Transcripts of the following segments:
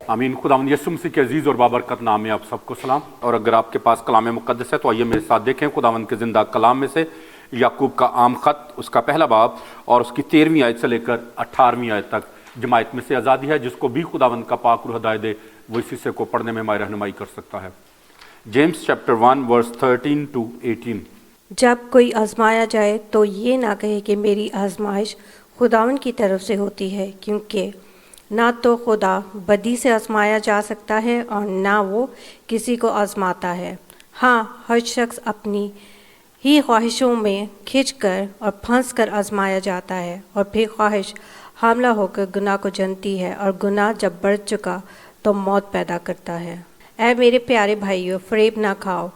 आमीन। खुदावंद यीशु मसीह के अजीज़ और बाबरकत नाम में आप सबको सलाम। और अगर आपके पास कलाम मुक़द्दस है तो आइए मेरे साथ देखें खुदावंद के ज़िंदा कलाम में से याकूब का आम ख़त, उसका पहला बाब और उसकी 13वीं आयत से लेकर 18वीं आयत तक। जमायत में से आज़ादी है, जिसको भी खुदावंद का पाक रूह हिदायत दे वो इस हिस्से को पढ़ने में हमारी रहनुमाई कर सकता है। James chapter 1 verse 13 to 18। जब कोई आजमाया जाए तो ये ना कहे कि मेरी आजमाइश खुदावन की तरफ से होती है, क्योंकि ना तो खुदा बदी से आजमाया जा सकता है और ना वो किसी को आजमाता है। हाँ, हर शख्स अपनी ही ख्वाहिशों में खिंचकर और फंसकर आजमाया जाता है, और फिर ख्वाहिश हामला होकर गुनाह को जनती है, और गुनाह जब बढ़ चुका तो मौत पैदा करता है। ऐ मेरे प्यारे भाइयों, फरेब ना खाओ।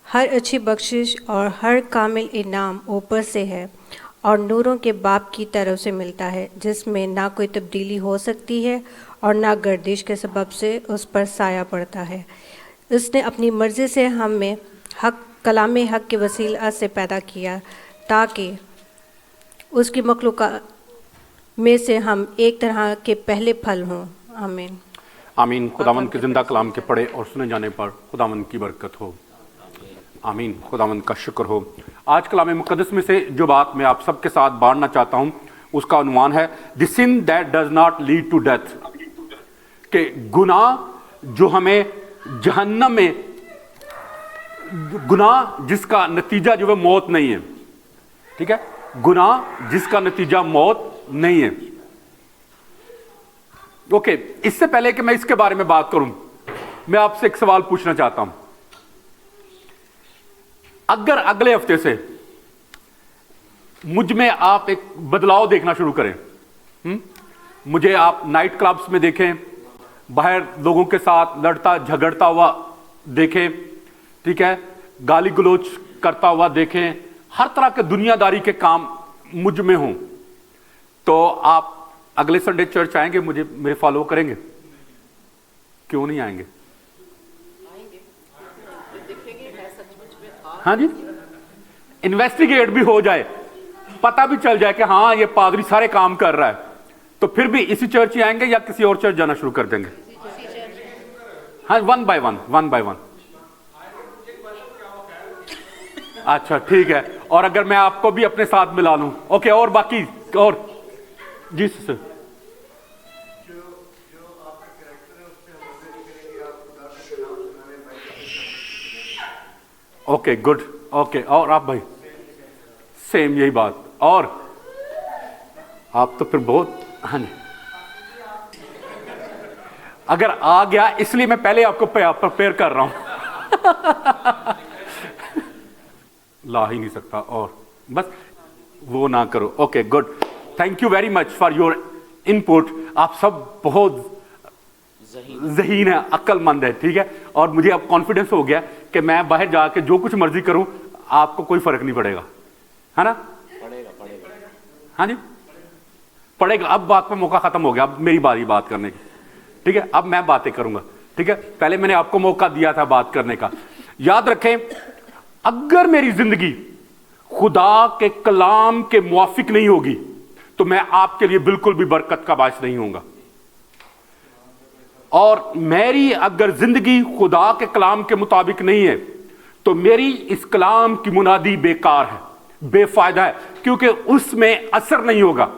हर अच्छी बख्शिश और हर कामिल इनाम ऊपर से है और नूरों के बाप की तरफ से मिलता है, जिसमें ना कोई तब्दीली हो सकती है और ना गर्दिश के सबब से उस पर साया पड़ता है। उसने अपनी मर्ज़ी से हमें कलाम हक़ के वसीला से पैदा किया, ताकि उसकी मखलूक़ात में से हम एक तरह के पहले फल हों। आमीन आमीन। खुदावंद के ज़िंदा कलाम के पढ़े और सुने जाने पर खुदावंद की बरकत हो। आमीन। खुदावंद का शुक्र हो। आज कलाम मुक़द्दस में से जो बात मैं आप सबके साथ बांटना चाहता हूँ उसका उन्वान है the sin that does not lead to death. कि गुनाह जो हमें जहन्नम में, गुनाह जिसका नतीजा जो है मौत नहीं है। ठीक है, गुनाह जिसका नतीजा मौत नहीं है। ओके, इससे पहले कि मैं इसके बारे में बात करूं, मैं आपसे एक सवाल पूछना चाहता हूं। अगर अगले हफ्ते से मुझ में आप एक बदलाव देखना शुरू करें, मुझे आप नाइट क्लब्स में देखें, बाहर लोगों के साथ लड़ता झगड़ता हुआ देखें, ठीक है, गाली गलोच करता हुआ देखें, हर तरह के दुनियादारी के काम मुझ में हों, तो आप अगले संडे चर्च आएंगे? मुझे मेरे फॉलो करेंगे? क्यों नहीं आएंगे? हाँ जी, इन्वेस्टिगेट भी हो जाए, पता भी चल जाए कि हाँ ये पादरी सारे काम कर रहा है, तो फिर भी इसी चर्च ही आएंगे या किसी और चर्च जाना शुरू कर देंगे? हाँ, वन बाय वन। अच्छा ठीक है। और अगर मैं आपको भी अपने साथ मिला लूं? ओके, और बाकी और जी सर। Okay good. ओके, और आप भाई? सेम यही बात। और आप तो फिर बहुत, हाँ जी, अगर आ गया इसलिए मैं पहले आपको प्रिपेयर कर रहा हूं। ला ही नहीं सकता, और बस वो ना करो। Okay good, thank you very much for your input. आप सब बहुत ज़हीन है, अक्लमंद है, ठीक है। और मुझे अब कॉन्फिडेंस हो गया कि मैं बाहर जाके जो कुछ मर्जी करूं आपको कोई फर्क नहीं पड़ेगा, है ना? पड़ेगा। हाँ जी, पड़ेगा। अब बात पे मौका खत्म हो गया, अब मेरी बारी बात करने की, ठीक है। अब मैं बातें करूंगा, ठीक है। पहले मैंने आपको मौका दिया था बात करने का। याद रखें, अगर मेरी जिंदगी खुदा के कलाम के मुआफिक नहीं होगी तो मैं आपके लिए बिल्कुल भी बरकत का बायस नहीं होऊंगा। और मेरी अगर जिंदगी खुदा के कलाम के मुताबिक नहीं है तो मेरी इस कलाम की मुनादी बेकार है, बेफायदा है, क्योंकि उसमें असर नहीं होगा।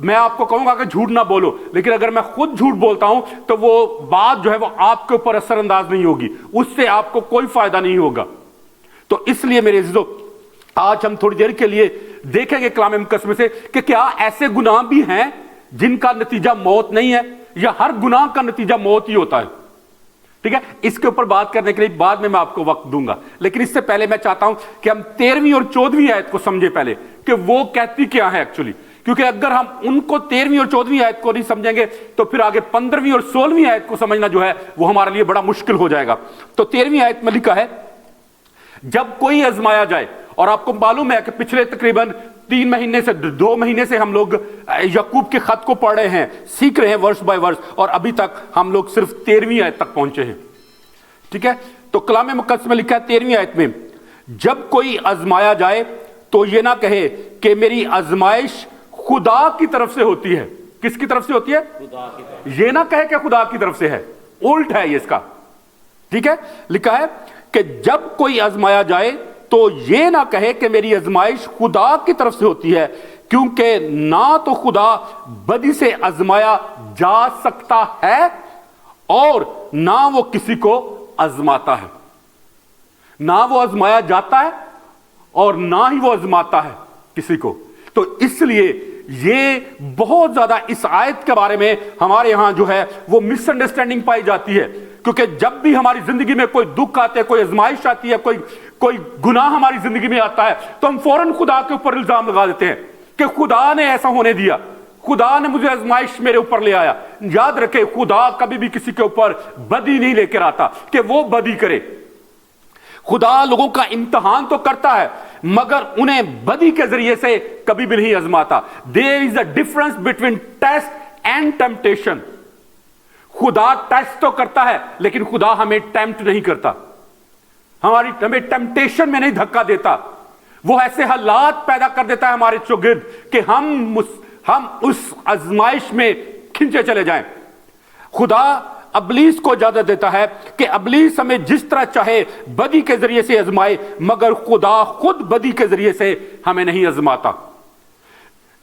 मैं आपको कहूंगा कि झूठ ना बोलो, लेकिन अगर मैं खुद झूठ बोलता हूं तो वो बात जो है वो आपके ऊपर असरअंदाज नहीं होगी, उससे आपको कोई फायदा नहीं होगा। तो इसलिए मेरे अज़ीज़ों, आज हम थोड़ी देर के लिए देखेंगे कलाम मुक़द्दस में से कि क्या ऐसे गुनाह भी हैं जिनका नतीजा मौत नहीं है, या हर गुनाह का नतीजा मौत ही होता है। ठीक है, इसके ऊपर बात करने के लिए बाद में मैं आपको वक्त दूंगा, लेकिन इससे पहले मैं चाहता हूं कि हम 13वीं और 14वीं आयत को समझे पहले कि वो कहती क्या है एक्चुअली, क्योंकि अगर हम उनको 13वीं और 14वीं आयत को नहीं समझेंगे तो फिर आगे 15वीं और 16वीं आयत को समझना जो है वो हमारे लिए बड़ा मुश्किल हो जाएगा। तो 13वीं आयत में लिखा है, जब कोई आजमाया जाए, और आपको मालूम है कि पिछले तकरीबन 3 महीने से 2 महीने से हम लोग याकूब के खत को पढ़ रहे हैं, सीख रहे हैं वर्स बाय वर्स, और अभी तक हम लोग सिर्फ 13वीं आयत तक पहुंचे हैं। ठीक है, तो कलाम मुक़द्दस में लिखा है 13वीं आयत में, जब कोई आजमाया जाए تو یہ نہ کہے کہ میری آزمائش خدا کی طرف سے ہوتی ہے. کس کی طرف سے ہوتی ہے؟ خدا کی طرف. یہ نہ کہے کہ خدا کی طرف سے ہے، الٹ ہے یہ اس کا. ٹھیک ہے، لکھا ہے کہ جب کوئی آزمایا جائے تو یہ نہ کہے کہ میری آزمائش خدا کی طرف سے ہوتی ہے، کیونکہ نہ تو خدا بدی سے آزمایا جا سکتا ہے اور نہ وہ کسی کو آزماتا ہے. نہ وہ آزمایا جاتا ہے اور نہ ہی وہ آزماتا ہے کسی کو. تو اس لیے یہ بہت زیادہ اس آیت کے بارے میں ہمارے یہاں جو ہے وہ مس انڈرسٹینڈنگ پائی جاتی ہے، کیونکہ جب بھی ہماری زندگی میں کوئی دکھ آتے ہے، کوئی آزمائش آتی ہے، کوئی گناہ ہماری زندگی میں آتا ہے، تو ہم فوراً خدا کے اوپر الزام لگا دیتے ہیں کہ خدا نے ایسا ہونے دیا، خدا نے مجھے آزمائش میرے اوپر لے آیا. یاد رکھے خدا کبھی بھی کسی کے اوپر بدی نہیں لے کر آتا کہ وہ بدی کرے. خدا لوگوں کا امتحان تو کرتا ہے مگر انہیں بدی کے ذریعے سے کبھی بھی نہیں آزماتا. There is a difference between test and temptation. خدا ٹیسٹ تو کرتا ہے لیکن خدا ہمیں ٹیمپٹ نہیں کرتا، ہمیں ٹیمپٹیشن میں نہیں دھکا دیتا. وہ ایسے حالات پیدا کر دیتا ہے ہمارے چوگرد کہ ہم اس آزمائش میں کھنچے چلے جائیں. خدا ابلیس کو اجازت دیتا ہے کہ ابلیس ہمیں جس طرح چاہے بدی کے ذریعے سے آزمائے، مگر خدا خود بدی کے ذریعے سے ہمیں نہیں آزماتا.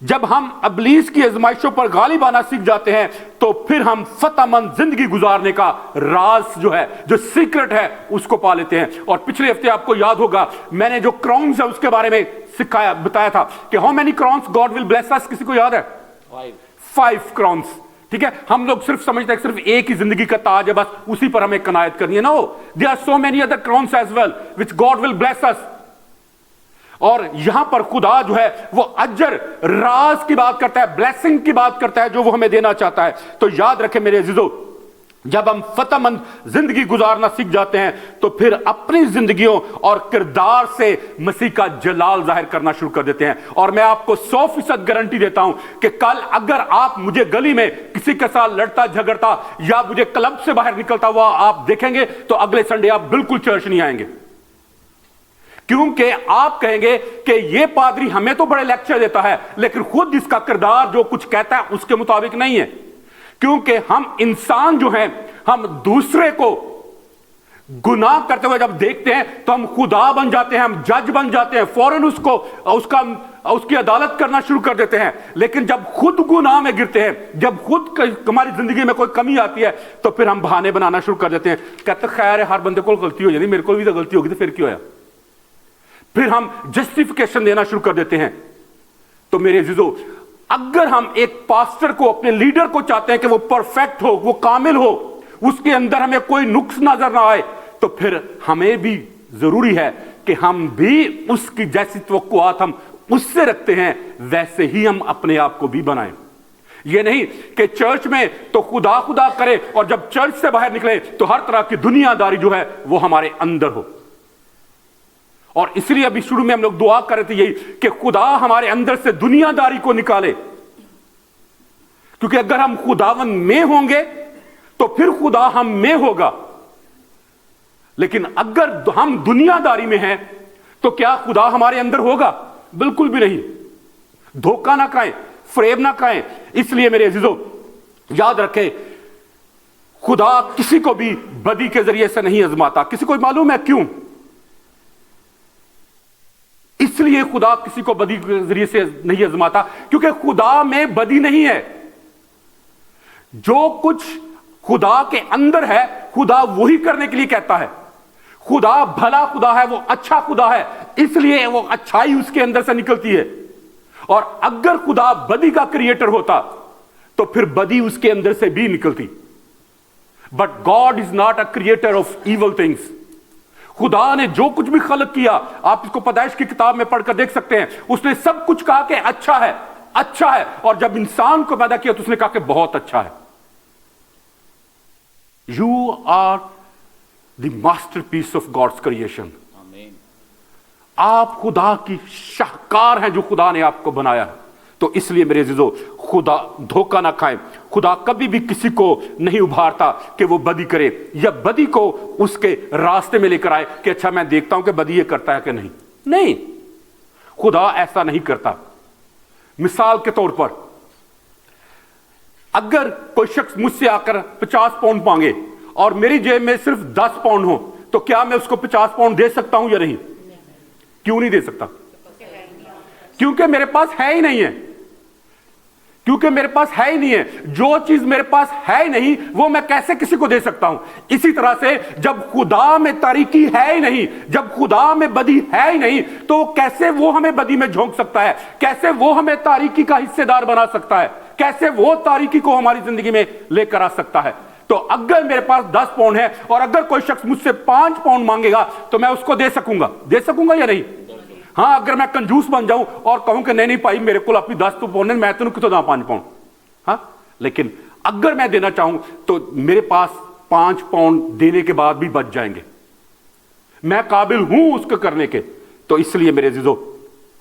جب ہم ابلیس کی آزمائشوں پر غالب آنا سیکھ جاتے ہیں تو پھر ہم فتح مند زندگی گزارنے کا راز جو ہے، جو سیکرٹ ہے، اس کو پا لیتے ہیں. اور پچھلے ہفتے آپ کو یاد ہوگا میں نے جو کرونز ہے اس کے بارے میں بتایا تھا کہ how many crowns God will bless us. کسی کو یاد ہے؟ 5 کرونز. ٹھیک ہے، ہم لوگ صرف سمجھتے ہیں صرف ایک ہی زندگی کا تاج ہے، بس اسی پر ہمیں قناعت کرنی ہے. نو، there are so many other crowns as well which God will bless us. اور یہاں پر خدا جو ہے وہ اجر، راز کی بات کرتا ہے، بلیسنگ کی بات کرتا ہے جو وہ ہمیں دینا چاہتا ہے. تو یاد رکھیں میرے عزیزو، جب ہم فتح مند زندگی گزارنا سیکھ جاتے ہیں تو پھر اپنی زندگیوں اور کردار سے مسیح کا جلال ظاہر کرنا شروع کر دیتے ہیں. اور میں آپ کو 100% گارنٹی دیتا ہوں کہ کل اگر آپ مجھے گلی میں کسی کے ساتھ لڑتا جھگڑتا یا مجھے کلب سے باہر نکلتا ہوا آپ دیکھیں گے تو اگلے سنڈے آپ بالکل چرچ نہیں آئیں گے، کیونکہ آپ کہیں گے کہ یہ پادری ہمیں تو بڑے لیکچر دیتا ہے لیکن خود اس کا کردار جو کچھ کہتا ہے اس کے مطابق نہیں ہے. کیونکہ ہم انسان جو ہیں، ہم دوسرے کو گناہ کرتے ہوئے جب دیکھتے ہیں تو ہم خدا بن جاتے ہیں، ہم جج بن جاتے ہیں، فوراً اس کی عدالت کرنا شروع کر دیتے ہیں. لیکن جب خود گناہ میں گرتے ہیں، جب خود ہماری زندگی میں کوئی کمی آتی ہے تو پھر ہم بہانے بنانا شروع کر دیتے ہیں. کہتے خیر ہے، ہر بندے کو غلطی ہو جاتی، میرے کو بھی تو غلطی ہوگی تو پھر کیوں ہوا. پھر ہم جسٹیفیکیشن دینا شروع کر دیتے ہیں. تو میرے عزیزو، اگر ہم ایک پاسٹر کو، اپنے لیڈر کو چاہتے ہیں کہ وہ پرفیکٹ ہو، وہ کامل ہو، اس کے اندر ہمیں کوئی نقص نظر نہ آئے، تو پھر ہمیں بھی ضروری ہے کہ ہم بھی اس کی جیسی توقعات ہم اس سے رکھتے ہیں ویسے ہی ہم اپنے آپ کو بھی بنائیں. یہ نہیں کہ چرچ میں تو خدا خدا کرے اور جب چرچ سے باہر نکلے تو ہر طرح کی دنیا داری جو ہے وہ ہمارے اندر ہو. اور اس لیے ابھی شروع میں ہم لوگ دعا کر رہے تھے یہی کہ خدا ہمارے اندر سے دنیا داری کو نکالے، کیونکہ اگر ہم خداوند میں ہوں گے تو پھر خدا ہم میں ہوگا. لیکن اگر ہم دنیا داری میں ہیں تو کیا خدا ہمارے اندر ہوگا؟ بالکل بھی نہیں. دھوکہ نہ کھائیں، فریب نہ کھائیں. اس لیے میرے عزیزو یاد رکھیں، خدا کسی کو بھی بدی کے ذریعے سے نہیں آزماتا. کسی کو معلوم ہے کیوں؟ اس لیے خدا کسی کو بدی کے ذریعے سے نہیں آزماتا کیونکہ خدا میں بدی نہیں ہے. جو کچھ خدا کے اندر ہے خدا وہی کرنے کے لیے کہتا ہے. خدا بھلا خدا ہے، وہ اچھا خدا ہے، اس لیے وہ اچھائی اس کے اندر سے نکلتی ہے. اور اگر خدا بدی کا کریٹر ہوتا تو پھر بدی اس کے اندر سے بھی نکلتی. But God is not a creator of evil things. خدا نے جو کچھ بھی خلق کیا، آپ اس کو پیدائش کی کتاب میں پڑھ کر دیکھ سکتے ہیں، اس نے سب کچھ کہا کہ اچھا ہے، اچھا ہے. اور جب انسان کو پیدا کیا تو اس نے کہا کہ بہت اچھا ہے. You are the masterpiece of God's creation. آمین. آپ خدا کی شاہکار ہیں جو خدا نے آپ کو بنایا ہے. تو اس لیے میرے عزیزو خدا دھوکہ نہ کھائیں. خدا کبھی بھی کسی کو نہیں ابھارتا کہ وہ بدی کرے یا بدی کو اس کے راستے میں لے کر آئے کہ اچھا میں دیکھتا ہوں کہ بدی یہ کرتا ہے کہ نہیں. نہیں، खुदा ऐसा नहीं करता। मिसाल के तौर पर अगर कोई शख्स मुझसे आकर 50 पाउंड मांगे और मेरी जेब में सिर्फ 10 पाउंड हो, तो क्या मैं उसको 50 पाउंड दे सकता हूं या नहीं? क्यों नहीं दे सकता? क्योंकि मेरे पास है ही नहीं है। क्योंकि मेरे पास है ही नहीं है। जो चीज मेरे पास है ही नहीं, वो मैं कैसे किसी को दे सकता हूं? इसी तरह से जब खुदा में तारीकी है ही नहीं, जब खुदा में बदी है ही नहीं, तो कैसे वो हमें बदी में झोंक सकता है? कैसे वो हमें तारीकी का हिस्सेदार बना सकता है? कैसे वो तारीकी को हमारी जिंदगी में लेकर आ सकता है? तो अगर मेरे पास 10 पाउंड है और अगर कोई शख्स मुझसे 5 पाउंड मांगेगा, तो मैं उसको दे सकूंगा या नहीं? हाँ, अगर मैं कंजूस बन जाऊं और कहूं कि नहीं भाई, मेरे को अपनी 10 पाउंड, मैं तेन कितों दा 5 पाउंड। हाँ, लेकिन अगर मैं देना चाहूं तो मेरे पास 5 पाउंड देने के बाद भी बच जाएंगे। मैं काबिल हूं उसको करने के। तो इसलिए मेरे अजीजों,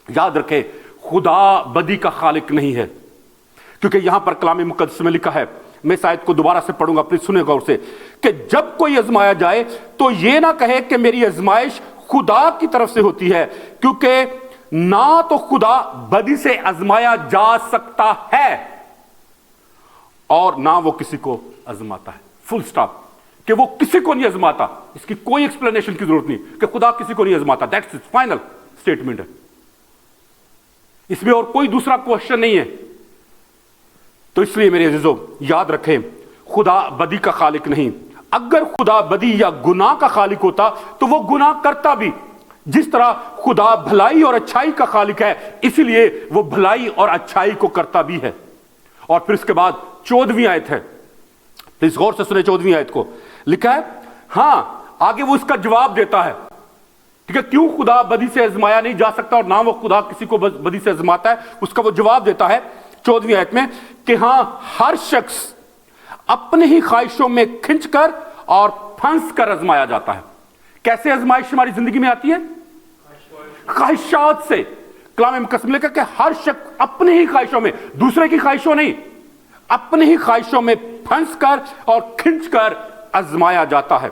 याद रखें, खुदा बदी का खालिक नहीं है। क्योंकि यहां पर कलाम मुकद्दस में लिखा है, मैं इस आयत को दोबारा से पढ़ूंगा, प्लीज सुने गौर से, कि जब कोई आजमाया जाए तो यह ना कहे कि मेरी आजमाइश खुदा की तरफ से होती है, क्योंकि ना तो खुदा बदी से आजमाया जा सकता है और ना वो किसी को आजमाता है। Full stop. कि वो किसी को नहीं आजमाता, इसकी कोई एक्सप्लेनेशन की जरूरत नहीं कि खुदा किसी को नहीं आजमाता। दैट्स इट्स फाइनल स्टेटमेंट है, इसमें और कोई दूसरा क्वेश्चन नहीं है। तो इसलिए मेरे अजीजों, याद रखें, खुदा बदी का खालिक नहीं। अगर खुदा बदी या गुनाह का खालिक होता तो वो गुनाह करता भी। जिस तरह खुदा भलाई और अच्छाई का खालिक है, इसलिए वो भलाई और अच्छाई को करता भी है। और फिर इसके बाद 14वीं आयत है, प्लीज गौर से सुने 14वीं आयत को। लिखा है, हां, आगे वो इसका जवाब देता है, ठीक है, क्यों खुदा बदी से आजमाया नहीं जा सकता और ना वो खुदा किसी को बदी से आजमाता है। उसका वो जवाब देता है 14वीं आयत में कि हां, हर शख्स अपने ही ख्वाहिशों में खिंचकर और फंस कर आजमाया जाता है। कैसे आजमाइश हमारी जिंदगी में आती है? ख्वाहिशात से। कलाम मुकद्दस में लिखा कि हर शख्स अपने ही ख्वाहिशों में, दूसरे की ख्वाहिशों नहीं, अपने ही ख्वाहिशों में फंस कर और खिंचकर आजमाया जाता है।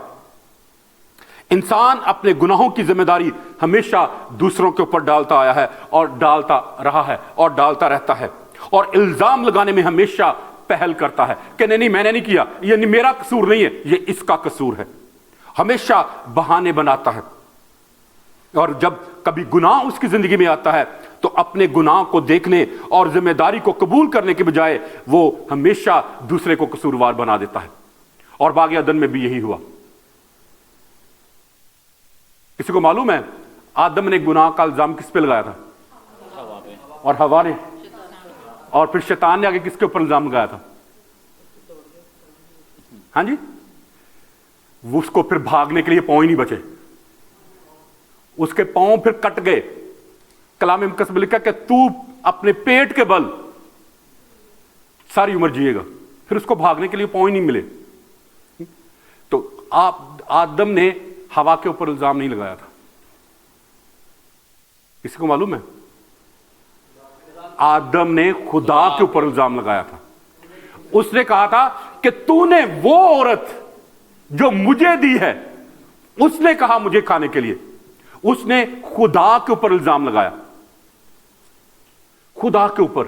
इंसान अपने गुनाहों की जिम्मेदारी हमेशा दूसरों के ऊपर डालता आया है और डालता रहा है और डालता रहता है, और इल्जाम लगाने में हमेशा पहल करता है कि नहीं, मैंने नहीं किया, ये मेरा कसूर नहीं है, ये इसका कसूर है। हमेशा बहाने बनाता है। और जब कभी गुनाह उसकी जिंदगी में आता है तो अपने गुनाह को देखने और जिम्मेदारी को कबूल करने के बजाय वो हमेशा दूसरे को कसूरवार बना देता है। और बाग़ अदन में भी यही हुआ। किसी को मालूम है आदम ने गुनाह का इल्जाम किस पे लगाया था? और हवा ने। और फिर शैतान ने आगे किसके ऊपर इल्जाम लगाया था? हाँ जी, वो उसको फिर भागने के लिए पांव ही नहीं बचे, उसके पांव फिर कट गए। कलाम मुकद्दस में लिखा कि तू अपने पेट के बल सारी उम्र जिएगा। फिर उसको भागने के लिए पांव ही नहीं मिले। तो आदम ने हवा के ऊपर इल्जाम नहीं लगाया था। किसी को मालूम है? आदम ने खुदा के ऊपर इल्जाम लगाया था। उसने कहा था कि तूने वो औरत जो मुझे दी है, उसने कहा मुझे खाने के लिए। उसने खुदा के ऊपर इल्जाम लगाया, खुदा के ऊपर।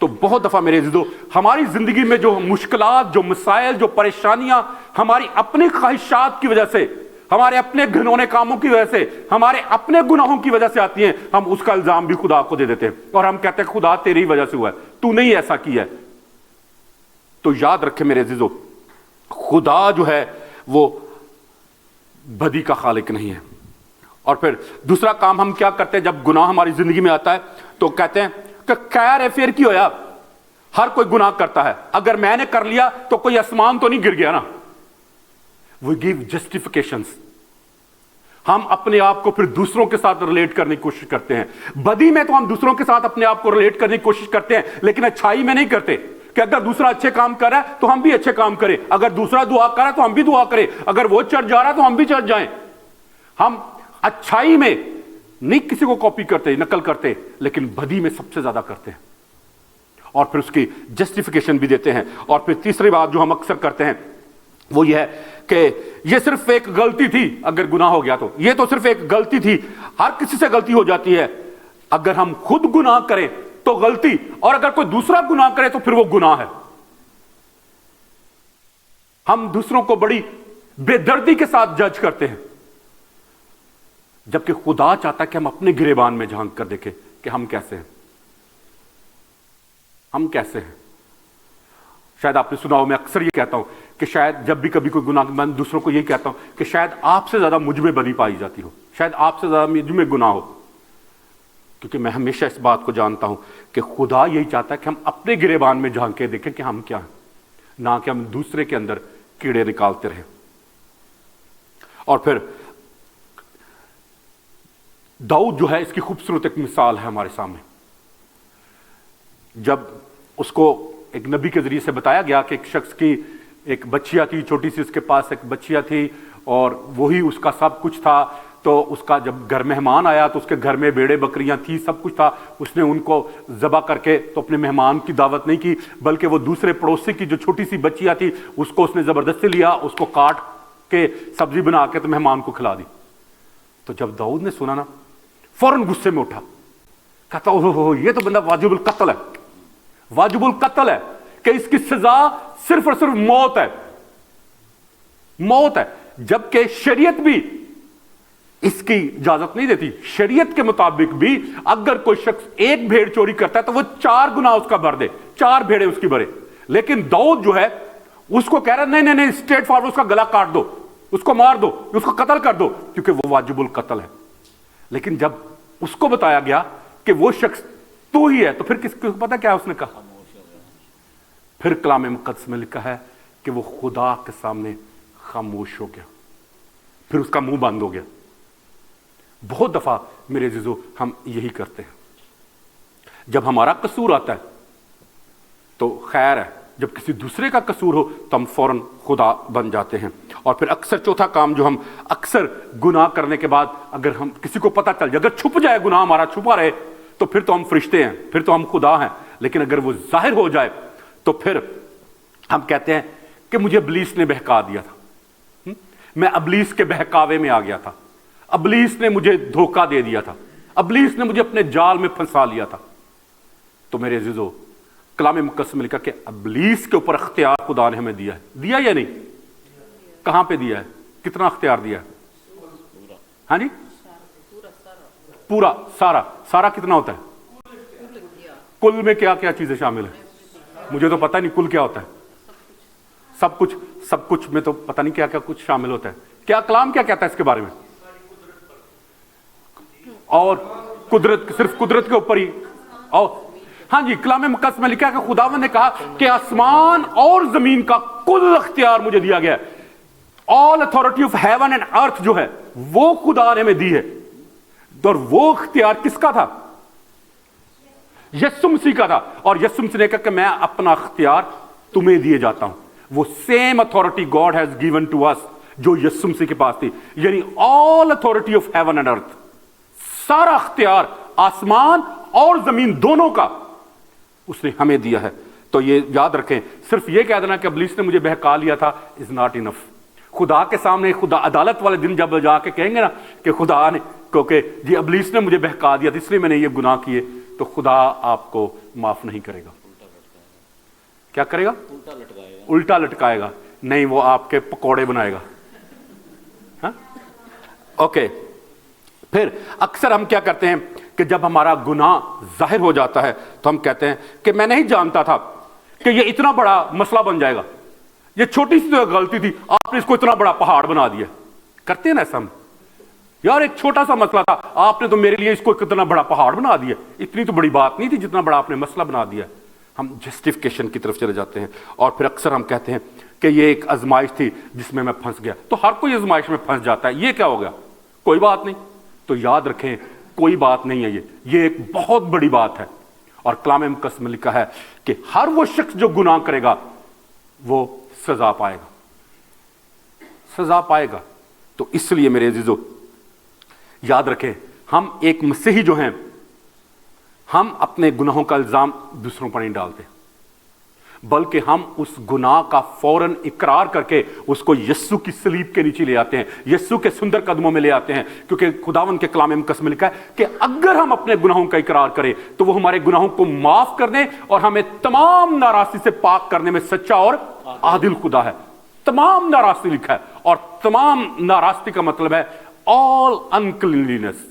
तो बहुत दफा मेरे अज़ीज़ों, हमारी जिंदगी में जो मुश्किलात, जो मसाइल, जो परेशानियां हमारी अपनी ख्वाहिशात की वजह से, हमारे अपने घिनौने कामों की वजह से, हमारे अपने गुनाहों की वजह से आती हैं, हम उसका इल्जाम भी खुदा को दे देते हैं और हम कहते हैं खुदा तेरी वजह से हुआ है, तू नहीं ऐसा किया है। तो याद रखें मेरे अज़ीज़ों, खुदा जो है वो बदी का खालिक नहीं है। और फिर दूसरा काम हम क्या करते हैं जब गुनाह हमारी जिंदगी में आता है? तो कहते हैं कि खैर है, फिर की होया, हर कोई गुनाह करता है, अगर मैंने कर लिया तो कोई आसमान तो नहीं गिर गया ना। We give justifications. हम अपने आप को फिर दूसरों के साथ रिलेट करने की कोशिश करते हैं। बदी में तो हम दूसरों के साथ अपने आप को रिलेट करने की कोशिश करते हैं, लेकिन अच्छाई में नहीं करते कि अगर दूसरा अच्छे काम कर रहा है तो हम भी अच्छे काम करें, अगर दूसरा दुआ कर रहा है तो हम भी दुआ करें, अगर वो चढ़ जा रहा है तो हम भी चढ़ जाएं। हम अच्छाई में नहीं किसी को कॉपी करते, नकल करते, लेकिन बदी में सबसे ज्यादा करते हैं और फिर उसकी जस्टिफिकेशन भी देते हैं। और फिर तीसरी बात जो हम अक्सर करते हैं वो ये है कि ये सिर्फ एक गलती थी, अगर गुनाह हो गया तो ये तो सिर्फ एक गलती थी, हर किसी से गलती हो जाती है, اگر ہم خود گناہ کریں تو غلطی، اور اگر کوئی دوسرا گناہ کرے تو پھر وہ گناہ ہے. ہم دوسروں کو بڑی بے دردی کے ساتھ جج کرتے ہیں، جبکہ خدا چاہتا ہے کہ ہم اپنے گریبان میں جھانک کر دیکھیں کہ ہم کیسے ہیں. ہم کیسے ہیں. شاید آپ نے سنا ہو، میں اکثر یہ کہتا ہوں کہ شاید جب بھی کبھی کوئی گناہ، میں دوسروں کو یہی کہتا ہوں کہ شاید آپ سے زیادہ مجھ میں بدی پائی جاتی ہو، شاید آپ سے زیادہ مجھ میں گناہ ہو، کیونکہ میں ہمیشہ اس بات کو جانتا ہوں کہ خدا یہی چاہتا ہے کہ ہم اپنے گریبان میں جھانک کے دیکھیں کہ ہم کیا ہیں، نہ کہ ہم دوسرے کے اندر کیڑے نکالتے رہیں. اور پھر داؤد جو ہے اس کی خوبصورت ایک مثال ہے ہمارے سامنے. جب اس کو ایک نبی کے ذریعے سے بتایا گیا کہ ایک شخص کی ایک بچیا تھی، چھوٹی سی اس کے پاس ایک بچیا تھی اور وہی اس کا سب کچھ تھا، تو اس کا جب گھر مہمان آیا تو اس کے گھر میں بھیڑیں بکریاں تھی، سب کچھ تھا. اس نے ان کو ذبح کر کے تو اپنے مہمان کی دعوت نہیں کی، بلکہ وہ دوسرے پڑوسی کی جو چھوٹی سی بچیا تھی اس کو اس نے زبردستی لیا، اس کو کاٹ کے سبزی بنا کے تو مہمان کو کھلا دی. تو جب داؤد نے سنا نا، فوراً غصے میں اٹھا، کہتا اوہ یہ تو بندہ واجب القتل ہے، واجب القتل ہے، کہ اس کی سزا صرف اور صرف موت ہے، موت ہے. جبکہ شریعت بھی اس کی اجازت نہیں دیتی. شریعت کے مطابق بھی اگر کوئی شخص ایک بھیڑ چوری کرتا ہے تو وہ 4 گناہ اس کا بھر دے، 4 بھیڑیں اس کی بھرے. لیکن داؤد جو ہے اس کو کہہ رہا ہے نہیں اسٹریٹ فارورڈ اس کا گلا کاٹ دو، اس کو مار دو، اس کو قتل کر دو، کیونکہ وہ واجب القتل ہے. لیکن جب اس کو بتایا گیا کہ وہ شخص تو ہی ہے، تو پھر کس کو پتا کیا اس نے کہا؟ پھر کلام مقدس میں لکھا ہے کہ وہ خدا کے سامنے خاموش ہو گیا، پھر اس کا منہ بند ہو گیا. بہت دفعہ میرے عزیزو ہم یہی کرتے ہیں. جب ہمارا قصور آتا ہے تو خیر ہے، جب کسی دوسرے کا قصور ہو تو ہم فوراً خدا بن جاتے ہیں. اور پھر اکثر چوتھا کام جو ہم اکثر گناہ کرنے کے بعد اگر ہم کسی کو پتہ چل جائے، اگر چھپ جائے گناہ ہمارا چھپا رہے، تو پھر تو ہم فرشتے ہیں، پھر تو ہم خدا ہیں. لیکن اگر وہ ظاہر ہو جائے تو پھر ہم کہتے ہیں کہ مجھے ابلیس نے بہکا دیا تھا، میں ابلیس کے بہکاوے میں آ گیا تھا، ابلیس نے مجھے دھوکہ دے دیا تھا، ابلیس نے مجھے اپنے جال میں پھنسا لیا تھا. تو میرے عزیزو کلام مقدس میں لکھا کہ ابلیس کے اوپر اختیار خدا نے ہمیں دیا ہے. دیا یا نہیں؟ کہاں پہ دیا ہے؟ کتنا اختیار دیا ہے؟ ہاں جی، پورا سارا. سارا کتنا ہوتا ہے؟ کل میں کیا کیا چیزیں شامل ہیں؟ مجھے تو پتہ نہیں کل کیا ہوتا ہے. سب کچھ، سب کچھ میں تو پتہ نہیں کیا کیا کچھ شامل ہوتا ہے. کیا کلام کیا کہتا ہے اس کے بارے میں؟ اور قدرت، صرف قدرت کے اوپر ہی. اور ہاں جی، کلام مقدس میں لکھا ہے کہ خداوند نے کہا کہ آسمان اور زمین کا کل اختیار مجھے دیا گیا ہے. آل اتھارٹی آف ہیون اینڈ ارتھ جو ہے وہ خدا نے ہمیں دی ہے. اور وہ اختیار کس کا تھا؟ یسوع مسیح کا تھا. اور یسوع مسیح نے کہا کہ میں اپنا اختیار تمہیں دیے جاتا ہوں. وہ same authority God has given to us جو یسوع مسیح کے پاس تھی، یعنی all authority of heaven and earth, سارا اختیار آسمان اور زمین دونوں کا اس نے ہمیں دیا ہے. تو یہ یاد رکھیں، صرف یہ کہہ دینا کہ ابلیس نے مجھے بہکا لیا تھا از ناٹ انف. خدا کے سامنے، خدا عدالت والے دن جب جا کے کہیں گے نا کہ خدا نے، کیونکہ جی ابلیس نے مجھے بہکا دیا تھا اس لیے میں نے یہ گناہ کیے، تو خدا آپ کو معاف نہیں کرے گا. کیا کرے گا؟ الٹا لٹکائے گا. نہیں، وہ آپ کے پکوڑے بنائے گا. ہاں اوکے. پھر اکثر ہم کیا کرتے ہیں کہ جب ہمارا گناہ ظاہر ہو جاتا ہے تو ہم کہتے ہیں کہ میں نہیں جانتا تھا کہ یہ اتنا بڑا مسئلہ بن جائے گا، یہ چھوٹی سی تو غلطی تھی، آپ نے اس کو اتنا بڑا پہاڑ بنا دیا. کرتے ہیں نا ایسا ہم؟ یار ایک چھوٹا سا مسئلہ تھا، آپ نے تو میرے لیے اس کو کتنا بڑا پہاڑ بنا دیا، اتنی تو بڑی بات نہیں تھی جتنا بڑا آپ نے مسئلہ بنا دیا. ہم جسٹیفیکیشن کی طرف چلے جاتے ہیں. اور پھر اکثر ہم کہتے ہیں کہ یہ ایک آزمائش تھی جس میں پھنس گیا. تو ہر کوئی آزمائش میں پھنس جاتا ہے، یہ کیا ہو گیا؟ کوئی بات نہیں. تو یاد رکھیں کوئی بات نہیں ہے، یہ ایک بہت بڑی بات ہے. اور کلام مقدس میں لکھا ہے کہ ہر وہ شخص جو گناہ کرے گا وہ سزا پائے گا، سزا پائے گا. تو اس لیے میرے عزیزو یاد رکھیں، ہم ایک مسیحی جو ہیں، ہم اپنے گناہوں کا الزام دوسروں پر نہیں ڈالتے، बल्कि हम उस गुनाह का फौरन इकरार करके उसको यस्सु की सलीब के नीचे ले आते हैं, यस्सु के सुंदर कदमों में ले आते हैं। क्योंकि खुदावन के कलाम मुकद्दस में लिखा है कि अगर हम अपने गुनाहों का इकरार करें तो वो हमारे गुनाहों को माफ करने और हमें तमाम नाराज़गी से पाक करने में सच्चा और आदिल खुदा है। तमाम नाराज़गी लिखा है, और तमाम नाराज़गी का मतलब है ऑल अनक्लीनलीनेस,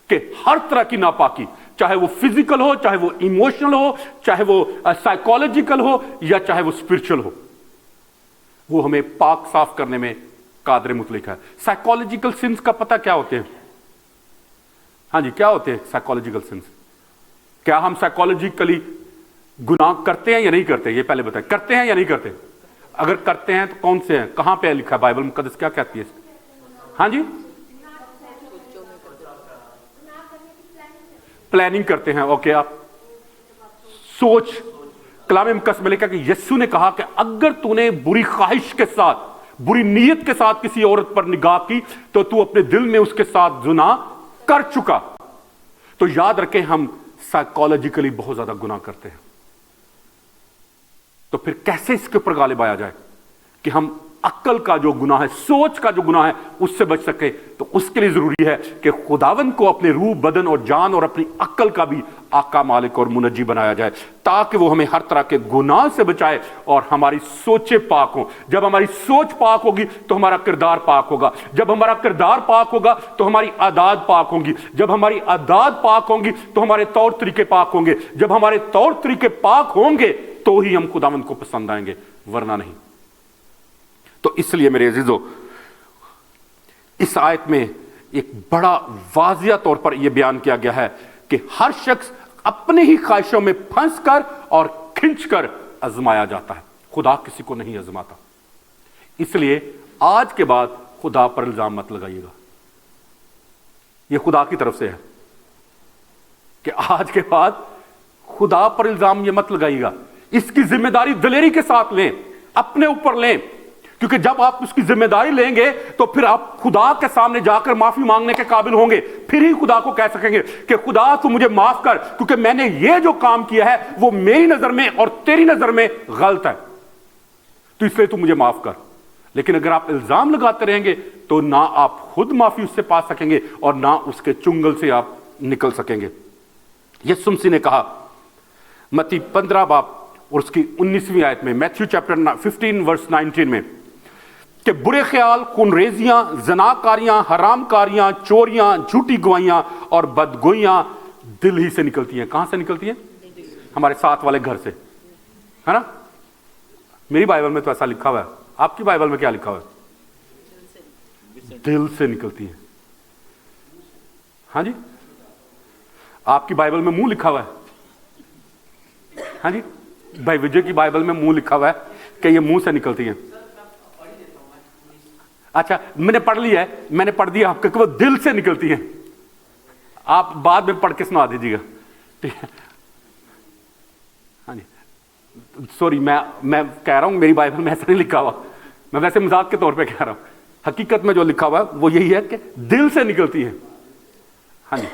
कि हर तरह की नापाकी, चाहे वो फिजिकल हो, चाहे वो इमोशनल हो, चाहे वो साइकोलॉजिकल हो, या चाहे वो स्पिरिचुअल हो, वो हमें पाक साफ करने में कादर मुतलक है। साइकोलॉजिकल सिंस का पता क्या होते हैं? हाँ जी, क्या होते हैं साइकोलॉजिकल सिंस? क्या हम साइकोलॉजिकली गुनाह करते हैं या नहीं करते? ये पहले बताएं, करते हैं या नहीं करते? अगर करते हैं तो कौन से हैं? कहां पे लिखा है बाइबल मुकद्दस, क्या कहती है? हाँ जी, प्लानिंग करते हैं। ओके, आप सोच, कलाम मुकद्दस में लिखा कि यीशु ने कहा कि अगर तूने बुरी ख्वाहिश के साथ, बुरी नीयत के साथ किसी औरत पर निगाह की तो तू अपने दिल में उसके साथ जुना कर चुका। तो याद रखें, हम साइकोलॉजिकली बहुत ज्यादा गुनाह करते हैं। तो फिर कैसे इसके ऊपर गालिब आया जाए कि हम अक्ल का जो गुनाह है, सोच का जो गुनाह है, उससे बच सके? तो उसके लिए जरूरी है कि खुदावन को अपने रूह, बदन और जान और अपनी अक्ल का भी आका, मालिक और मुनज्जी बनाया जाए, ताकि वो हमें हर तरह के गुनाह से बचाए और हमारी सोचें पाक हों। जब हमारी सोच पाक होगी तो हमारा किरदार पाक होगा, जब हमारा किरदार पाक होगा तो हमारी आदात पाक होंगी, जब हमारी आदात पाक होंगी तो हमारे तौर तरीके पाक होंगे, जब हमारे तौर तरीके पाक होंगे तो ही हम खुदावन को पसंद आएंगे, वरना नहीं। तो इसलिए मेरे अजीजों, इस आयत में एक बड़ा वाजिया तौर पर यह बयान किया गया है कि हर शख्स अपने ही ख्वाहिशों में फंस कर और खिंच कर आजमाया जाता है, खुदा किसी को नहीं आजमाता। इसलिए आज के बाद खुदा पर इल्जाम मत लगाइएगा। यह खुदा की तरफ से है कि आज के बाद खुदा पर इल्जाम यह मत लगाइएगा। इसकी जिम्मेदारी दिलेरी के साथ लें, अपने ऊपर लें, क्योंकि जब आप उसकी जिम्मेदारी लेंगे तो फिर आप खुदा के सामने जाकर माफी मांगने के काबिल होंगे। फिर ही खुदा को कह सकेंगे कि खुदा तू मुझे माफ कर, क्योंकि मैंने ये जो काम किया है वो मेरी नजर में और तेरी नजर में गलत है, तो इसलिए तू मुझे माफ कर। लेकिन अगर आप इल्जाम लगाते रहेंगे तो ना आप खुद माफी उससे पा सकेंगे और ना उसके चुंगल से आप निकल सकेंगे। यीशु मसीह ने कहा मत्ती 15 बाब और उसकी 19वीं आयत में, मैथ्यू चैप्टर 15 वर्स 19 में, कि बुरे ख्याल, खूनरेजियां, जनाकारियां, हरामकारियां, चोरियां, झूठी गवाहियां और बदगोइयां दिल ही से निकलती हैं। कहां से निकलती हैं? हमारे साथ वाले घर से, है ना? मेरी बाइबल में तो ऐसा लिखा हुआ है, आपकी बाइबल में क्या लिखा हुआ है? दिल से निकलती हैं। हाँ जी, आपकी बाइबल में मुंह लिखा हुआ है। हाँ जी, भाई विजय की बाइबल में मुंह लिखा हुआ है कि ये मुंह से निकलती हैं। अच्छा, मैंने पढ़ लिया है, मैंने पढ़ दिया आपको कि वो दिल से निकलती हैं। आप बाद में पढ़ के सुना दीजिएगा, ठीक है? हाँ जी, सॉरी, मैं कह रहा हूं मेरी बाइबल में ऐसा नहीं लिखा हुआ, मैं वैसे मजाक के तौर पे कह रहा हूं। हकीकत में जो लिखा हुआ है वो यही है कि दिल से निकलती है। हाँ जी,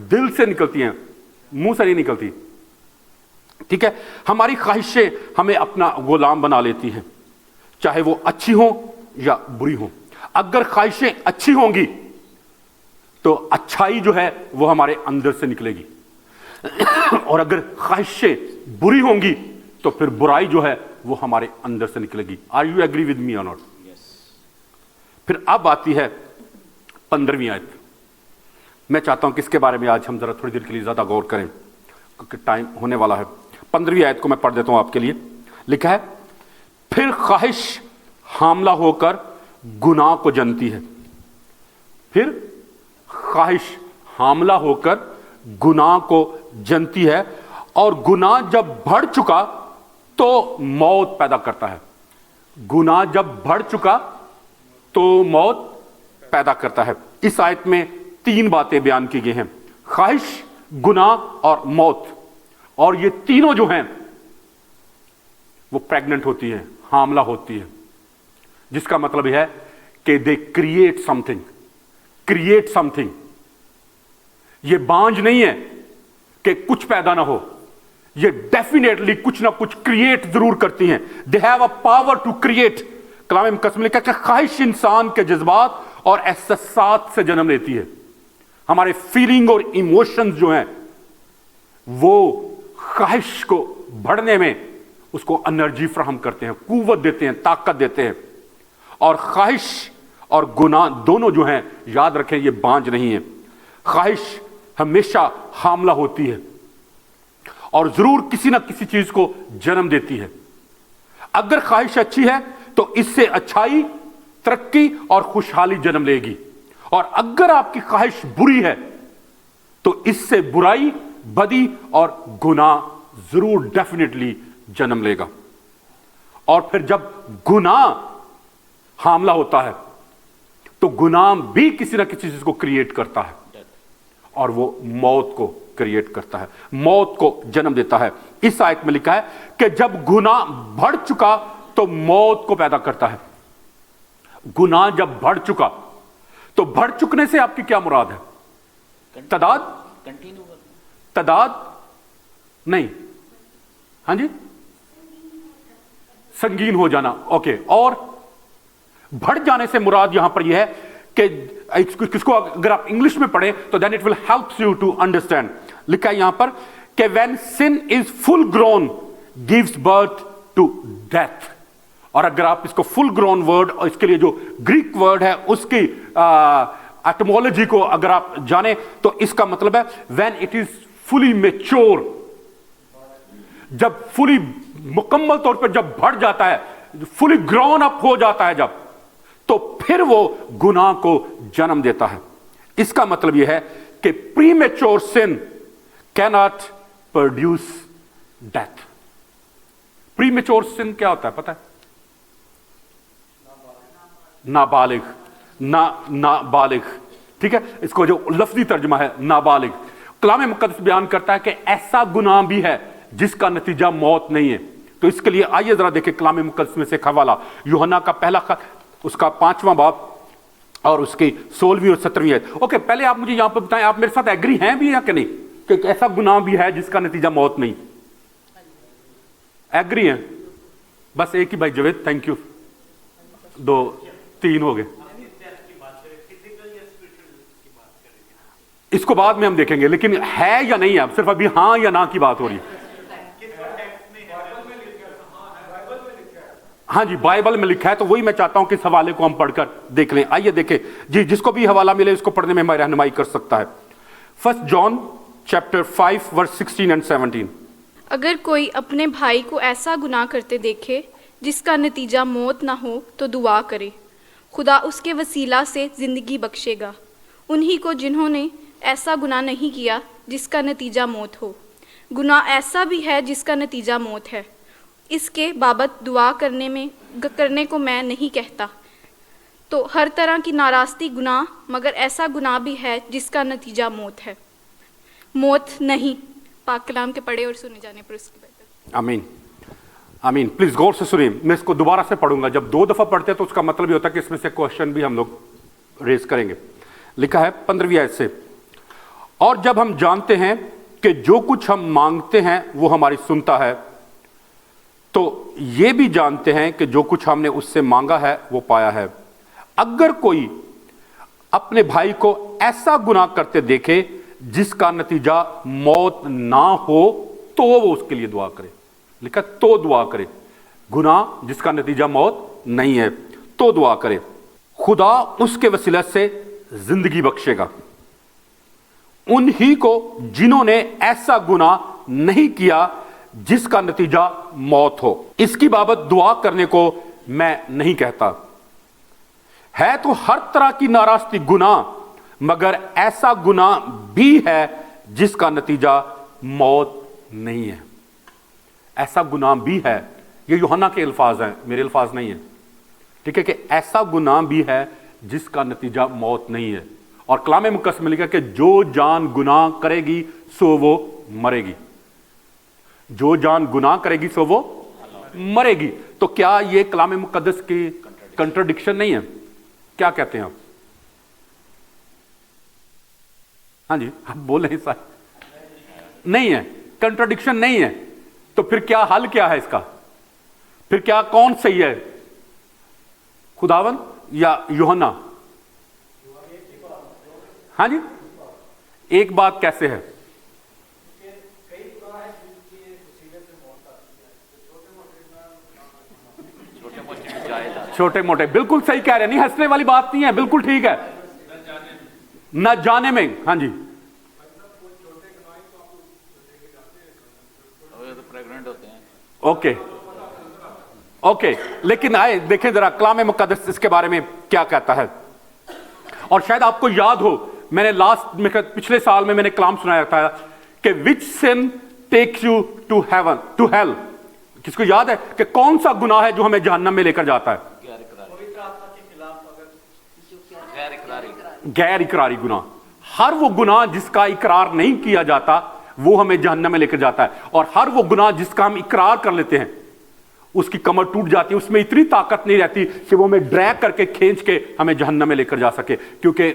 दिल से निकलती हैं, मुंह से नहीं निकलती। ठीक है, हमारी ख्वाहिशें हमें अपना गुलाम बना लेती हैं, चाहे वो अच्छी हो या बुरी हो। अगर ख्वाहिशें अच्छी होंगी तो अच्छाई जो है वो हमारे अंदर से निकलेगी, और अगर ख्वाहिशें बुरी होंगी तो फिर बुराई जो है वो हमारे अंदर से निकलेगी। Are you agree with me or not? फिर अब आती है 15वीं आयत। मैं चाहता हूं कि इसके बारे में आज हम जरा थोड़ी देर के लिए ज्यादा गौर करें, क्योंकि टाइम होने वाला है। 15वीं आयत को मैं पढ़ देता हूं आपके लिए। लिखा है, फिर ख्वाहिश हामला होकर गुनाह को जनती है। फिर ख्वाहिश हामला होकर गुनाह को जनती है, और गुनाह जब बढ़ चुका तो मौत पैदा करता है। गुनाह जब बढ़ चुका तो मौत पैदा करता है। इस आयत में 3 बातें बयान की गई हैं, ख्वाहिश, गुनाह और मौत। और ये तीनों जो हैं वो प्रेग्नेंट होती हैं, हामला होती है, जिसका मतलब यह है कि they create something, create something. ये बांझ नहीं है कि कुछ पैदा ना हो, ये डेफिनेटली कुछ ना कुछ क्रिएट जरूर करती हैं। They have a power to create. कलाम मुकद्दस में लिखा है कि ख्वाहिश इंसान के जज्बात और एहसासात से जन्म लेती है। हमारे फीलिंग और इमोशंस जो हैं वो ख्वाहिश को बढ़ने में उसको एनर्जी फराहम करते हैं, कुव्वत देते हैं, ताकत देते हैं। और ख्वाहिश और गुनाह दोनों जो हैं, याद रखें, ये बांझ नहीं है। ख्वाहिश हमेशा हामला होती है और जरूर किसी ना किसी चीज को जन्म देती है। अगर ख्वाहिश अच्छी है तो इससे अच्छाई, तरक्की और खुशहाली जन्म लेगी, और अगर आपकी ख्वाहिश बुरी है तो इससे बुराई, बदी और गुनाह जरूर डेफिनेटली जन्म लेगा। और फिर जब गुनाह हामला होता है तो गुनाह भी किसी ना किसी चीज को क्रिएट करता है, और वो मौत को क्रिएट करता है, मौत को जन्म देता है। इस आयत में लिखा है कि जब गुनाह बढ़ चुका तो मौत को पैदा करता है। गुनाह जब बढ़ चुका तो बढ़ चुकने से आपकी क्या मुराद है? तादाद नहीं, हाँ जी, संगीन हो जाना। ओके, और बढ़ जाने से मुराद यहां पर यह है कि किसको अगर आप इंग्लिश में पढ़ें तो then it will help you to understand. लिखा है यहां पर कि when sin is full grown gives birth to death. और अगर आप इसको फुल ग्रोन वर्ड और इसके लिए जो ग्रीक वर्ड है उसकी एटमोलॉजी को अगर आप जाने तो इसका मतलब है when it is fully mature. जब फुली मुकम्मल तौर पर जब बढ़ जाता है, फुली ग्रोन अप हो जाता है जब, तो फिर वो गुनाह को जन्म देता है। इसका मतलब यह है कि premature sin can not produce death. Premature sin क्या होता है पता है? नाबालिग, नाबालिग, ठीक है, इसको जो लफ्जी तर्जुमा है नाबालिग। कलाम मुकद्दस बयान करता है कि ऐसा गुनाह भी है जिसका नतीजा मौत नहीं है। तो इसके लिए आइए जरा देखें कलाम मुकद्दस में से एक हवाला, यूहन्ना का पहला खत, उसका 5वां बाब और उसकी 16वीं और 17वीं आयत। ओके, पहले आप मुझे यहां पर बताएं, आप मेरे साथ एग्री हैं भी या कि नहीं कि ऐसा गुनाह भी है जिसका नतीजा मौत नहीं? एग्री हैं? बस एक ही भाई जवेद, थैंक यू, 2 3 हो गए। इसको बाद में हम देखेंगे, लेकिन है या नहीं है, अब सिर्फ अभी हां या ना की बात हो रही है। हाँ जी, बाइबल में लिखा है, तो वही मैं चाहता हूं कि इस हवाले को हम पढ़कर देख लें। आइए देखें जी, जिसको भी हवाला मिले उसको पढ़ने में हमारी रहनुमाई कर सकता है। 1 जॉन चैप्टर 5 वर्स 16 एंड 17। अगर कोई अपने भाई को ऐसा गुनाह करते देखे जिसका नतीजा मौत ना हो तो दुआ करे, खुदा उसके वसीला से ज़िंदगी बख्शेगा। उन्हीं को जिन्होंने ऐसा गुनाह नहीं किया जिसका नतीजा मौत हो। गुनाह ऐसा भी है जिसका नतीजा मौत है, इसके बाबत दुआ करने को मैं नहीं कहता। तो हर तरह की नाराज़गी गुनाह, मगर ऐसा गुनाह भी है जिसका नतीजा मौत है, मौत नहीं। पाक कलाम के पढ़े और सुने जाने पर उसकी बेहतर। आमीन, आमीन। प्लीज गौर से सुनिए, मैं इसको दोबारा से पढ़ूंगा। जब 2 दफा पढ़ते हैं तो उसका मतलब ये होता है कि इसमें से क्वेश्चन भी हम लोग रेज करेंगे। लिखा है 15वीं आयत से, और जब हम जानते हैं कि जो कुछ हम मांगते हैं वो हमारी सुनता है, तो ये भी जानते हैं कि जो कुछ हमने उससे मांगा है वो पाया है। अगर कोई अपने भाई को ऐसा गुनाह करते देखे जिसका नतीजा मौत ना हो तो वो उसके लिए दुआ करे। लिखा तो दुआ करे, गुनाह जिसका नतीजा मौत नहीं है तो दुआ करे, खुदा उसके वसीले से जिंदगी बख्शेगा। उन्हीं को जिन्होंने ऐसा गुनाह नहीं किया जिसका नतीजा मौत हो। इसकी बाबत दुआ करने को मैं नहीं कहता। है तो हर तरह की नाराज़गी गुनाह, मगर ऐसा गुनाह भी है जिसका नतीजा मौत नहीं है। ऐसा गुनाह भी है, ये यूहन्ना के अल्फाज हैं, मेरे अल्फाज नहीं है, ठीक है, कि ऐसा गुनाह भी है जिसका नतीजा मौत नहीं है। और कलाम मुकद्दस में लिखा कि जो जान गुनाह करेगी सो वो मरेगी। जो जान गुनाह करेगी सो वो मरेगी। तो क्या ये कलाम मुकद्दस की कंट्राडिक्शन नहीं है? क्या कहते हैं आप? हाँ जी, आप बोले नहीं है, कंट्राडिक्शन नहीं है। तो फिर क्या हल क्या है इसका? फिर क्या कौन सही है, खुदावन या यूहन्ना? हाँ जी, एक बात कैसे है? छोटे मोटे, बिल्कुल सही कह रहे हैं, नहीं हंसने वाली बात नहीं है, बिल्कुल ठीक है। न जाने में, हाँ जी, प्रेग्नेंट होते हैं। ओके ओके, लेकिन आए देखें जरा कलाम मुकद्दस इसके बारे में क्या कहता है। और शायद आपको याद हो, मैंने पिछले साल में मैंने कलाम सुनाया था कि which sin takes you to heaven to hell. किसको याद है कि कौन सा गुनाह है जो हमें जहन्नम में लेकर जाता है? गैर इकरारी गुनाह। हर वो गुनाह जिसका इकरार नहीं किया जाता वो हमें जहन्नम में लेकर जाता है, और हर वो गुनाह जिसका हम इकरार कर लेते हैं उसकी कमर टूट जाती है, उसमें इतनी ताकत नहीं रहती कि वो हमें ड्रैग करके खींच के हमें जहन्नम में लेकर जा सके, क्योंकि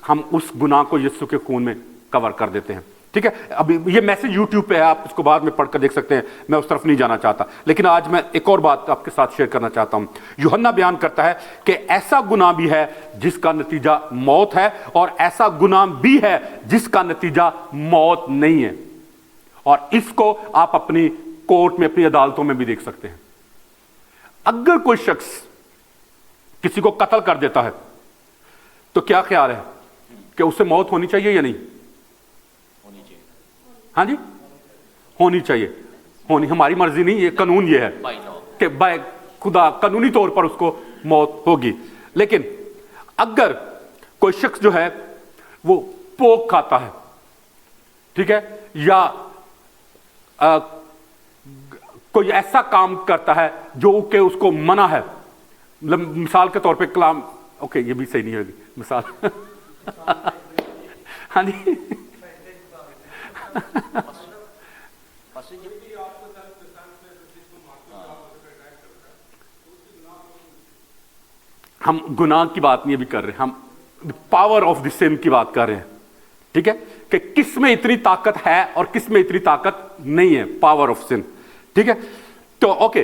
हम उस गुनाह को यीशु के खून में कवर कर देते हैं। ठीक है, अभी ये मैसेज यूट्यूब पे है, आप इसको बाद में पढ़कर देख सकते हैं, मैं उस तरफ नहीं जाना चाहता। लेकिन आज मैं एक और बात आपके साथ शेयर करना चाहता हूं। यूहन्ना बयान करता है कि ऐसा गुनाह भी है जिसका नतीजा मौत है, और ऐसा गुनाह भी है जिसका नतीजा मौत नहीं है। और इसको आप अपनी कोर्ट में, अपनी अदालतों में भी देख सकते हैं। अगर कोई शख्स किसी को कत्ल कर देता है तो क्या ख्याल है कि उसे मौत होनी चाहिए या नहीं? होनी चाहिए। हाँ जी, होनी चाहिए। होनी, हमारी मर्जी नहीं, ये कानून ये है कि बाय खुदा कानूनी तौर पर उसको मौत होगी। लेकिन अगर कोई शख्स जो है वो पोक खाता है, ठीक है, या कोई ऐसा काम करता है जो कि उसको मना है, मतलब मिसाल के तौर पे कलाम, ओके ये भी सही नहीं होगी मिसाल हाँ जी हम गुनाह की बात नहीं अभी कर रहे, हम पावर ऑफ द सिन की बात कर रहे हैं। ठीक है, कि किस में इतनी ताकत है और किस में इतनी ताकत नहीं है, पावर ऑफ सिन। ठीक है, तो ओके,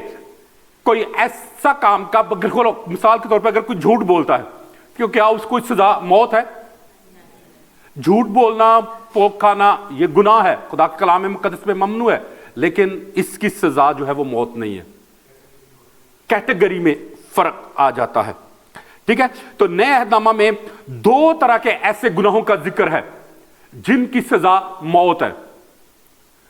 कोई ऐसा काम का, मिसाल के तौर पर अगर कोई झूठ बोलता है, क्यों क्या उसको सजा मौत है? झूठ बोलना, पोक खाना, ये गुनाह है, खुदा के कलाम मुकद्दस में ममनू है, लेकिन इसकी सजा जो है वो मौत नहीं है। कैटेगरी में फर्क आ जाता है। ठीक है, तो नए अहदनामा में दो तरह के ऐसे गुनाहों का जिक्र है जिनकी सजा मौत है।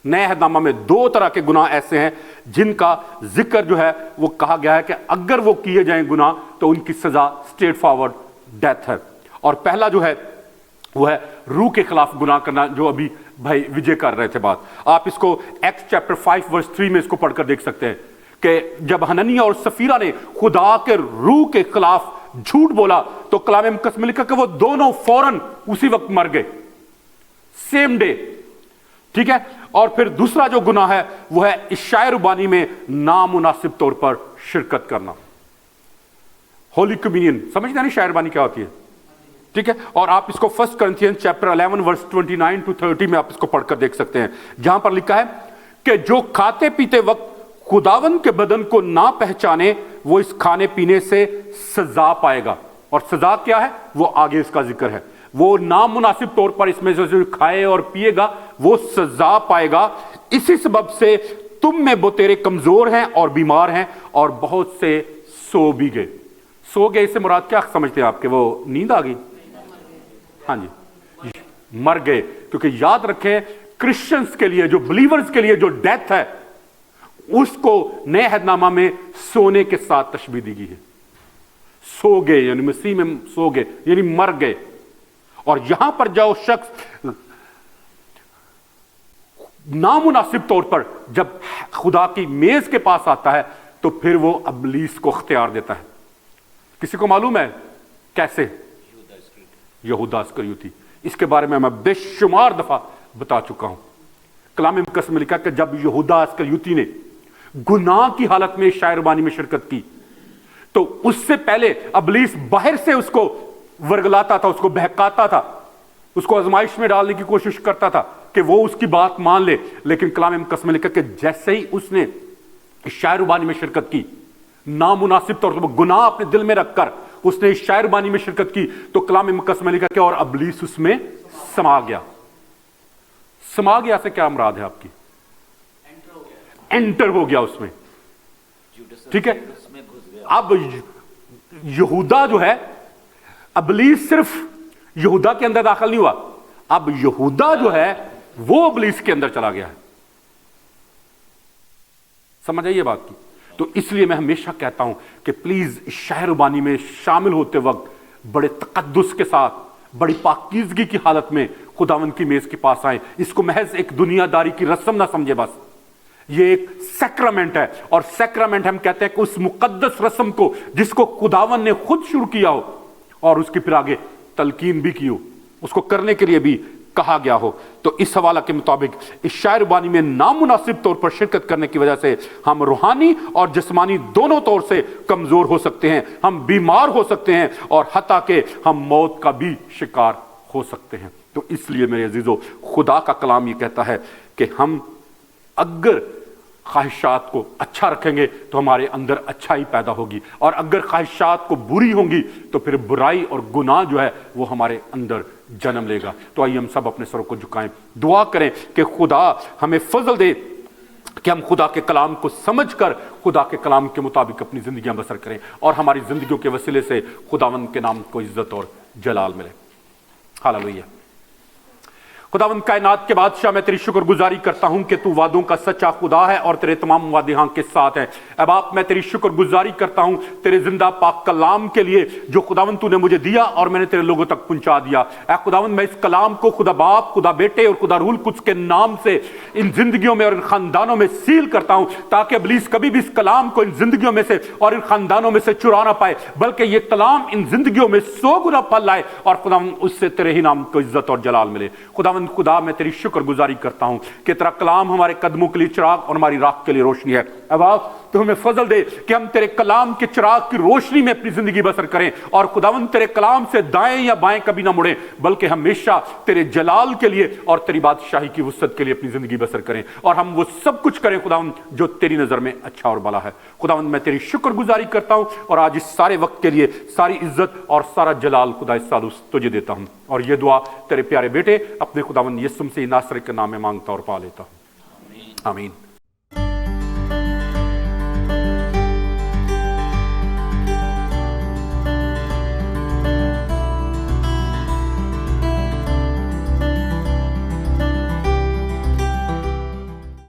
नए अहदनामा में दो तरह के गुनाह ऐसे हैं जिनका जिक्र जो है वो कहा गया है कि अगर वो किए जाएं गुनाह तो उनकी सजा स्ट्रेट फॉरवर्ड डेथ है। और पहला जो है वो है रूह के खिलाफ गुनाह करना, जो अभी भाई विजय कर रहे थे बात। आप इसको एक्ट चैप्टर 5 वर्स 3 में इसको पढ़कर देख सकते हैं कि जब हननिया और सफीरा ने खुदा के रूह के खिलाफ झूठ बोला तो कलाम मुकद्दस में लिखा कि वो दोनों फौरन उसी वक्त मर गए, सेम डे। ठीक है, और फिर दूसरा जो गुनाह है वो है इशाए रुबानी में नामुनासिब तौर पर शिरकत करना, होली कम्युनियन। समझते हैं इशाए रुबानी क्या होती है? ठीक है, और आप इसको 1 Corinthians चैप्टर 11 वर्स 29 to 30 में आप इसको पढ़कर देख सकते हैं, जहां पर लिखा है कि जो खाते पीते वक्त खुदावन के बदन को ना पहचाने वो इस खाने पीने से सजा पाएगा। और सजा क्या है वो आगे इसका जिक्र है। वो नामुनासिब तौर पर इसमें जो खाए और पिएगा वो सजा पाएगा। इसी सबब से तुम में बहुतेरे कमजोर हैं और बीमार हैं और बहुत से सो भी गए। सो गए इससे मुराद क्या समझते हैं आपके? वो नींद आ गई? हाँ जी, मर गए। क्योंकि याद रखें, क्रिश्चियंस के लिए, जो बिलीवर्स के लिए जो डेथ है उसको नए अहदनामा में सोने के साथ तशबीह दी गई है। सो गए यानी मसीह में सो गए यानी मर गए। और यहां पर जो शख्स नामुनासिब तौर पर जब खुदा की मेज के पास आता है तो फिर वो इब्लीस को इख्तियार देता है। किसी को मालूम है कैसे? यहूदा इस्करियोती। इसके बारे में मैं बेशुमार दफा बता चुका हूं। कलाम मुकद्दस में लिखा कि जब यहूदा इस्करियोती ने गुनाह की हालत में इशाए रुबानी में शिरकत की तो उससे पहले इब्लीस बाहर से उसको वर्गलाता था, उसको बहकाता था उसको आजमाइश में डालने की कोशिश करता था कि वो उसकी बात मान ले, लेकिन कलाम मुकद्दस में लिखा कि जैसे ही उसने शायरबानी में शिरकत की, नामुनासिब तौर पर गुनाह अपने दिल में रखकर उसने शायरबानी में शिरकत की, तो कलाम मुकद्दस में लिखा कि और इब्लीस उसमें समा गया। समा गया से क्या मुराद है आपकी? एंटर हो गया उसमें, ठीक है। अब यहूदा जो है, इब्लीस सिर्फ यहूदा के अंदर दाखिल नहीं हुआ, अब यहूदा जो है वो इब्लीस के अंदर चला गया है। समझ आइए बात की। तो इसलिए मैं हमेशा कहता हूं कि प्लीज शायरबानी में शामिल होते वक्त बड़े तकद्दुस के साथ, बड़ी पाकीज़गी की हालत में खुदावंद की मेज के पास आए। इसको महज एक दुनियादारी की रस्म ना समझे, बस ये एक सैक्रामेंट है। और सैक्रामेंट हम कहते हैं कि उस मुकद्दस रस्म को जिसको खुदावंद ने खुद शुरू किया हो और उसकी फिर आगे तलकीन भी की हो, उसको करने के लिए भी कहा गया हो। तो इस हवाला के मुताबिक इस शायरबानी में नामुनासिब तौर पर शिरकत करने की वजह से हम रूहानी और जिस्मानी दोनों तौर से कमजोर हो सकते हैं, हम बीमार हो सकते हैं और हत्ता के हम मौत का भी शिकार हो सकते हैं। तो इसलिए मेरे अजीजों, खुदा का कलाम ये कहता है कि हम अगर ख्वाहिशात को अच्छा रखेंगे तो हमारे अंदर अच्छाई पैदा होगी, और अगर ख्वाहिशात को बुरी होंगी तो फिर बुराई और गुनाह जो है वो हमारे अंदर जन्म लेगा। तो आइए हम सब अपने सरों को झुकाएं, दुआ करें कि खुदा हमें फजल दे कि हम खुदा के कलाम को समझकर खुदा के कलाम के मुताबिक अपनी जिंदगियां बसर करें और हमारी जिंदगियों के वसीले से खुदावंद के नाम को इज्जत और जलाल मिले। हालेलुया। खुदावंद कायनात के बादशाह, मैं तेरी शुक्रगुजारी करता हूं कि तू वादों का सच्चा खुदा है और तेरे तमाम वादे हाँ के साथ हैं। अब आप, मैं तेरी शुक्रगुजारी करता हूं तेरे जिंदा पाक कलाम के लिए जो खुदावंद तूने मुझे दिया और मैंने तेरे लोगों तक पहुंचा दिया। ऐ खुदावंद, मैं इस कलाम को खुदा बाप, खुदा बेटे और खुदा रूल कुद्स के नाम से इन जिंदगियों में और इन खानदानों में सील करता हूं, ताकि इब्लीस कभी भी इस कलाम को इन जिंदगियों में से और इन खानदानों में से चुरा ना पाए, बल्कि ये कलाम इन जिंदगियों में 100 गुना फल लाए और खुदावंद उससे तेरे ही नाम को इज्जत और जलाल मिले। खुदा, मैं तेरी शुक्रगुजारी करता हूं कि तेरा कलाम हमारे कदमों के लिए चिराग और हमारी राह के लिए रोशनी है। अब आप तो हमें फजल दे कि हम तेरे कलाम के चिराग की रोशनी में अपनी जिंदगी बसर करें और खुदावंद तेरे कलाम से दाएं या बाएं कभी ना मुड़े, बल्कि हमेशा तेरे जलाल के लिए और तेरी बादशाही की वुसअत के लिए अपनी जिंदगी बसर करें और हम वो सब कुछ करें खुदावंद जो तेरी नजर में अच्छा और भला है। खुदावंद, मैं तेरी शुक्रगुजारी करता हूं और आज इस सारे वक्त के लिए सारी इज्जत और सारा जलाल खुदा सालू तुझे देता हूं और ये दुआ तेरे प्यारे बेटे अपने खुदावंद यीशु मसीह नासरी के नाम में मांगता और पा लेता हूं। आमीन।